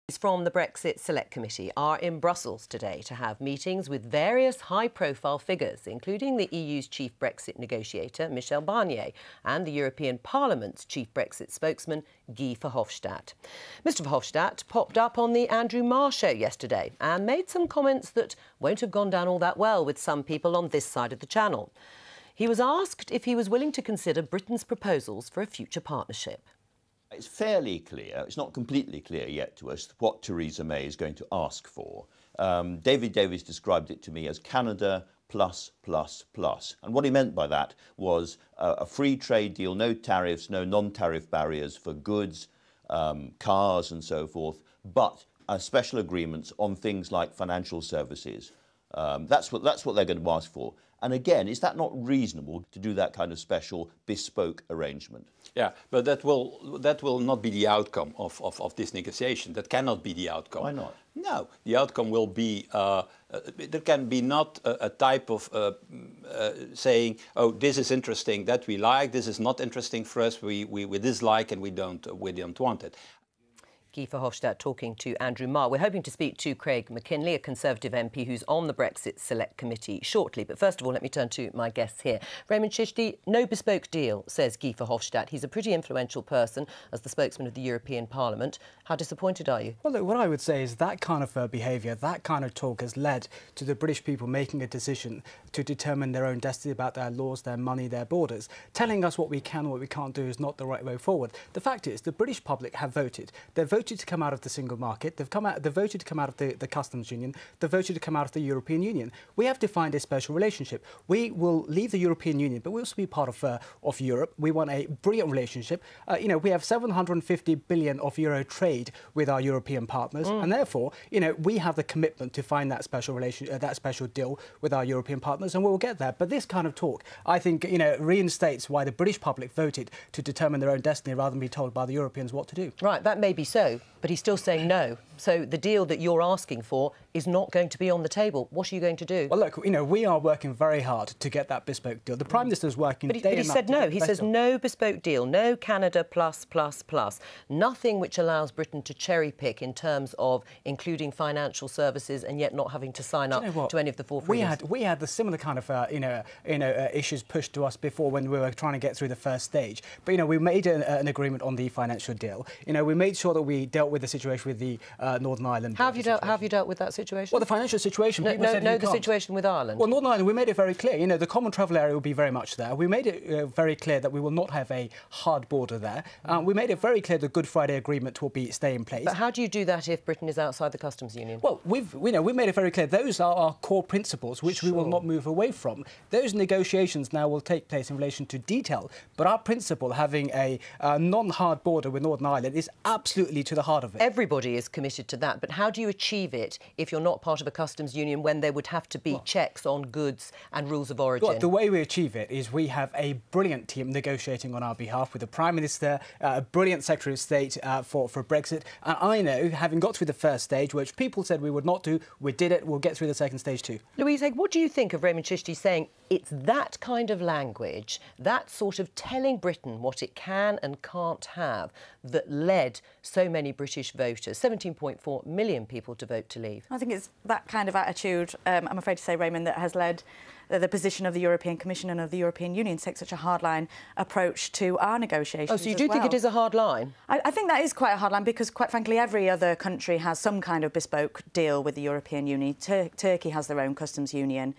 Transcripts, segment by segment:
From the Brexit Select Committee are in Brussels today to have meetings with various high-profile figures, including the EU's chief Brexit negotiator, Michel Barnier, and the European Parliament's chief Brexit spokesman, Guy Verhofstadt. Mr Verhofstadt popped up on the Andrew Marr show yesterday and made some comments that won't have gone down all that well with some people on this side of the channel. He was asked if he was willing to consider Britain's proposals for a future partnership. It's fairly clear, it's not completely clear yet to us, what Theresa May is going to ask for. David Davis described it to me as Canada plus, plus, plus. And what he meant by that was a free trade deal, no tariffs, no non-tariff barriers for goods, cars and so forth, but special agreements on things like financial services. That's what they're going to ask for. And again, is that not reasonable to do that kind of special bespoke arrangement? Yeah, but that will not be the outcome of this negotiation. That cannot be the outcome. Why not? No, the outcome will be, there can be not a type of saying, oh, this is interesting, that we like, this is not interesting for us, we dislike and we don't want it. Guy Verhofstadt talking to Andrew Marr. We're hoping to speak to Craig McKinley, a Conservative MP who's on the Brexit Select Committee shortly. But first of all, let me turn to my guests here. Raymond Chishti, no bespoke deal, says Guy Verhofstadt. He's a pretty influential person as the spokesman of the European Parliament. How disappointed are you? Well, look, what I would say is that kind of behaviour, that kind of talk has led to the British people making a decision to determine their own destiny about their laws, their money, their borders. Telling us what we can or what we can't do is not the right way forward. The fact is, the British public have voted. They've voted to come out of the single market. They've voted to come out of the customs union. They've voted to come out of the European Union. We have defined a special relationship. We will leave the European Union, but we'll also be part of Europe. We want a brilliant relationship. We have 750 billion of euro trade with our European partners, and therefore, we have the commitment to find that special deal with our European partners, and we'll get there. But this kind of talk, I think, reinstates why the British public voted to determine their own destiny rather than be told by the Europeans what to do. Right, that may be so, but he's still saying no. So the deal that you're asking for is not going to be on the table. What are you going to do? Well, look, we are working very hard to get that bespoke deal. The Prime Minister is working day and night. But he said no. He says no bespoke deal, no Canada plus, plus, plus. Nothing which allows Britain to cherry-pick in terms of including financial services and yet not having to sign up to any of the four freedoms. We had the similar kind of, issues pushed to us before when we were trying to get through the first stage. But, we made an agreement on the financial deal. We made sure that we dealt with the situation with the Northern Ireland. How have you dealt with that situation? Well, the financial situation. The situation with Ireland. Well, Northern Ireland, we made it very clear. The common travel area will be very much there. We made it very clear that we will not have a hard border there. We made it very clear the Good Friday Agreement will stay in place. But how do you do that if Britain is outside the customs union? Well, we made it very clear those are our core principles, which we will not move away from. Those negotiations now will take place in relation to detail, but our principle, having a non-hard border with Northern Ireland, is absolutely to the heart of it. Everybody is committed to that, but how do you achieve it if you're not part of a customs union when there would have to be checks on goods and rules of origin? Well, the way we achieve it is we have a brilliant team negotiating on our behalf with the Prime Minister, a brilliant Secretary of State for Brexit, and I know, having got through the first stage, which people said we would not do, we did it, we'll get through the second stage too. Louise, what do you think of Raymond Chishti saying it's that kind of language, that sort of telling Britain what it can and can't have, that led so many British voters, 17.4 million people, to vote to leave? I think it's that kind of attitude, I'm afraid to say, Raymond, that has led the position of the European Commission and of the European Union to take such a hard-line approach to our negotiations. Oh, so you do think it is a hard line? I think that is quite a hard line because, quite frankly, every other country has some kind of bespoke deal with the European Union. Turkey has their own customs union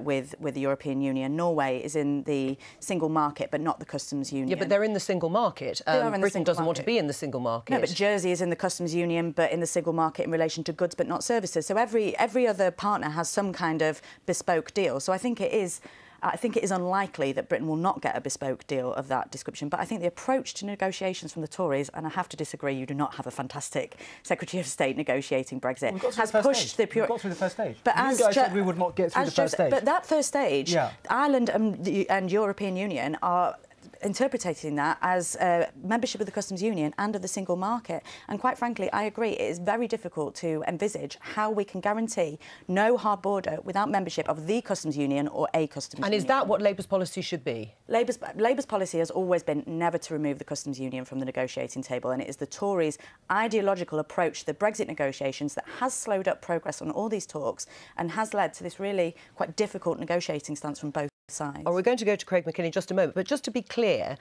with the European Union. Norway is in the single market, but not the customs union. Yeah, but they're in the single market. Britain doesn't want to be in the single market. No, but Jersey is in the customs union, but in the single market in relation to goods, but not services. So every other partner has some kind of bespoke deal. So I think it is unlikely that Britain will not get a bespoke deal of that description. But I think the approach to negotiations from the Tories, and I have to disagree, you do not have a fantastic Secretary of State negotiating Brexit, has pushed the pure... We got through the first stage. But you guys said we would not get through the first stage. But that first stage, Ireland and European Union are interpreting that as membership of the customs union and of the single market. And quite frankly, I agree, it is very difficult to envisage how we can guarantee no hard border without membership of the customs union or a customs union. And is that what Labour's policy should be? Labour's policy has always been never to remove the customs union from the negotiating table, and it is the Tories' ideological approach to the Brexit negotiations that has slowed up progress on all these talks and has led to this really quite difficult negotiating stance from both sides. Oh, we're going to go to Craig McKinney in just a moment, but just to be clear,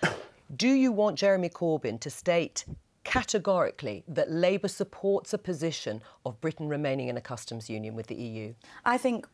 do you want Jeremy Corbyn to state categorically that Labour supports a position of Britain remaining in a customs union with the EU? I think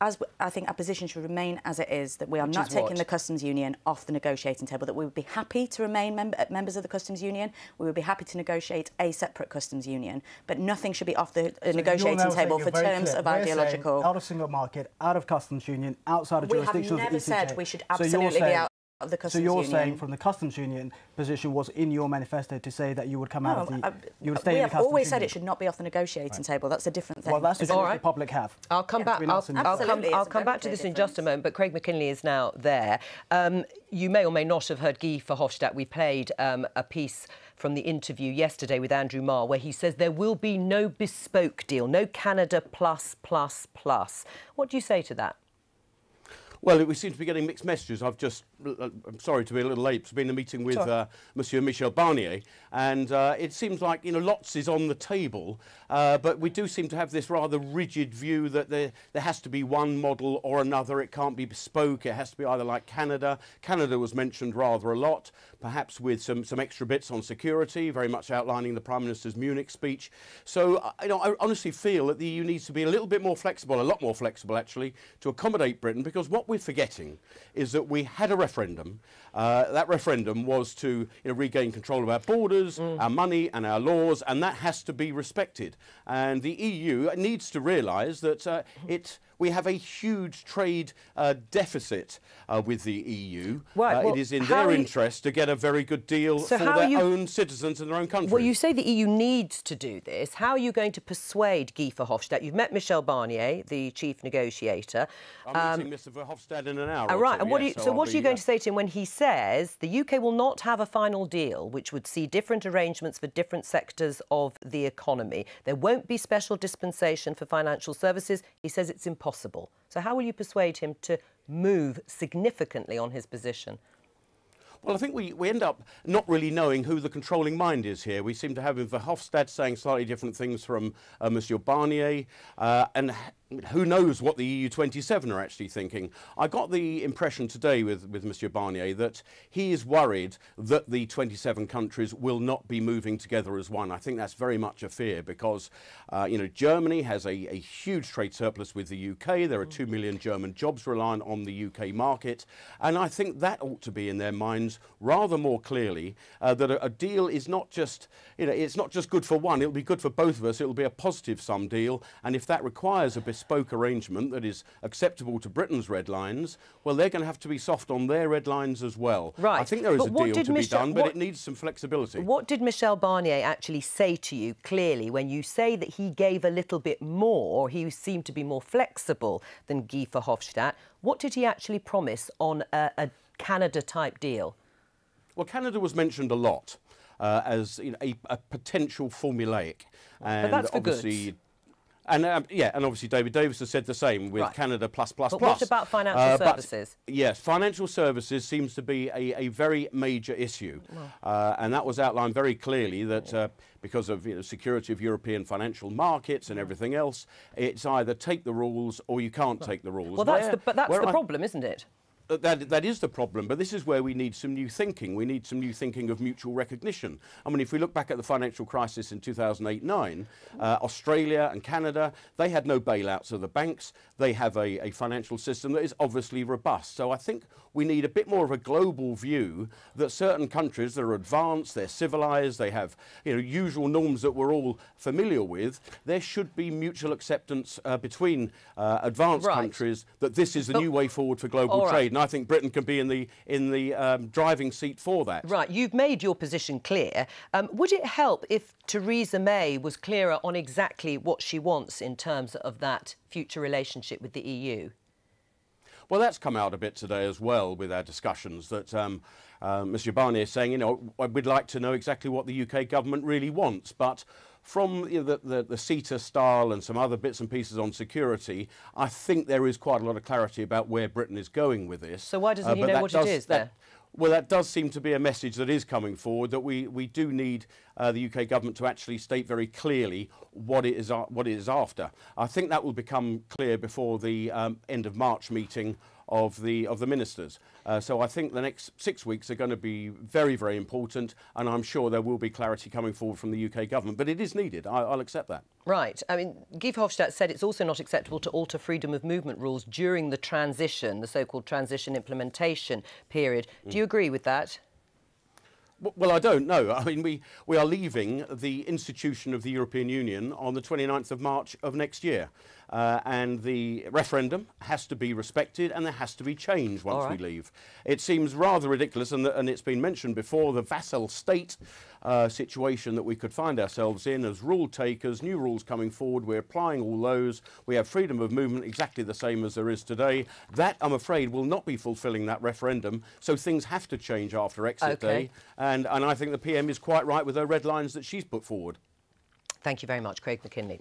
our position should remain as it is, that we are not taking the customs union off the negotiating table, that we would be happy to remain members of the customs union, we would be happy to negotiate a separate customs union, but nothing should be off the negotiating table for terms of ideological... Out of single market, out of customs union, outside of jurisdiction of the ECJ. We have never said we should absolutely be out of the customs union. So you're saying from the customs union position was in your manifesto to say that you would come out of the... you would stay in the customs union. We have always said it should not be off the negotiating table. That's a different thing. Well, that's the the public have. I'll come back. I'll come back to this in just a moment. But Craig McKinley is now there. You may or may not have heard Guy Verhofstadt. We played a piece from the interview yesterday with Andrew Marr, where he says there will be no bespoke deal, no Canada plus. What do you say to that? Well, we seem to be getting mixed messages. I'm sorry to be a little late. It's been a meeting with Monsieur Michel Barnier, and it seems like, lots is on the table, but we do seem to have this rather rigid view that there has to be one model or another. It can't be bespoke. It has to be either like Canada. Canada was mentioned rather a lot, perhaps with some extra bits on security, very much outlining the Prime Minister's Munich speech. So, I honestly feel that the EU needs to be a little bit more flexible, a lot more flexible actually, to accommodate Britain, because what we're forgetting is that we had a referendum. That referendum was to regain control of our borders, our money and our laws, and that has to be respected. And the EU needs to realise that we have a huge trade deficit with the EU. Right, it is in their interest to get a very good deal for their own citizens in their own country. Well, you say the EU needs to do this. How are you going to persuade Guy Verhofstadt? You've met Michel Barnier, the chief negotiator. I'm meeting Mr Verhofstadt in an hour. Right, and what are you going to to say to him when he says the UK will not have a final deal which would see different arrangements for different sectors of the economy? There won't be special dispensation for financial services. He says it's impossible. So how will you persuade him to move significantly on his position? Well, I think we end up not really knowing who the controlling mind is here. We seem to have Verhofstadt saying slightly different things from Monsieur Barnier, and who knows what the EU27 are actually thinking. I got the impression today with Monsieur Barnier that he is worried that the 27 countries will not be moving together as one. I think that's very much a fear because, Germany has a huge trade surplus with the UK. There are 2 million German jobs reliant on the UK market. And I think that ought to be in their minds rather more clearly, that a deal is not just, it's not just good for one. It'll be good for both of us. It'll be a positive sum deal. And if that requires a bespoke arrangement that is acceptable to Britain's red lines, well, they're going to have to be soft on their red lines as well. Right. I think there is a deal to be done, but it needs some flexibility. What did Michel Barnier actually say to you clearly when you say that he gave a little bit more, he seemed to be more flexible than Guy Verhofstadt? What did he actually promise on a Canada-type deal? Well, Canada was mentioned a lot as a potential formulaic. And but that's for good. And obviously David Davis has said the same with Canada plus. But what about financial services? Yes, financial services seems to be a very major issue. And that was outlined very clearly that because of security of European financial markets and everything else, it's either take the rules or you can't take the rules. Well, that's the problem, isn't it? That is the problem, but this is where we need some new thinking. We need some new thinking of mutual recognition. I mean, if we look back at the financial crisis in 2008-9, Australia and Canada, they had no bailouts of the banks. They have a financial system that is obviously robust. So I think we need a bit more of a global view that certain countries that are advanced, they're civilised, they have usual norms that we're all familiar with. There should be mutual acceptance between advanced countries that this is the new way forward for global trade. And I think Britain can be in the driving seat for that. Right, you've made your position clear. Would it help if Theresa May was clearer on exactly what she wants in terms of that future relationship with the EU? Well, that's come out a bit today as well with our discussions that Monsieur Barnier is saying, you know, we'd like to know exactly what the UK government really wants, but from the CETA style and some other bits and pieces on security, I think there is quite a lot of clarity about where Britain is going with this. So why doesn't he know what it is there? Well, that does seem to be a message that is coming forward, that we do need the UK government to actually state very clearly what it is after. I think that will become clear before the end of March meeting of the ministers. So I think the next 6 weeks are going to be very, very important, and I'm sure there will be clarity coming forward from the UK government. But it is needed. I'll accept that. Right. I mean, Guy Verhofstadt said it's also not acceptable to alter freedom of movement rules during the transition, the so-called transition implementation period. Do you agree with that? Well, I don't know. I mean, we are leaving the institution of the European Union on the 29th of March of next year. And the referendum has to be respected and there has to be change once we leave. It seems rather ridiculous, and it's been mentioned before, the vassal state situation that we could find ourselves in as rule takers, new rules coming forward, we're applying all those, we have freedom of movement exactly the same as there is today. That, I'm afraid, will not be fulfilling that referendum, so things have to change after exit day, and I think the PM is quite right with her red lines that she's put forward. Thank you very much, Craig McKinley.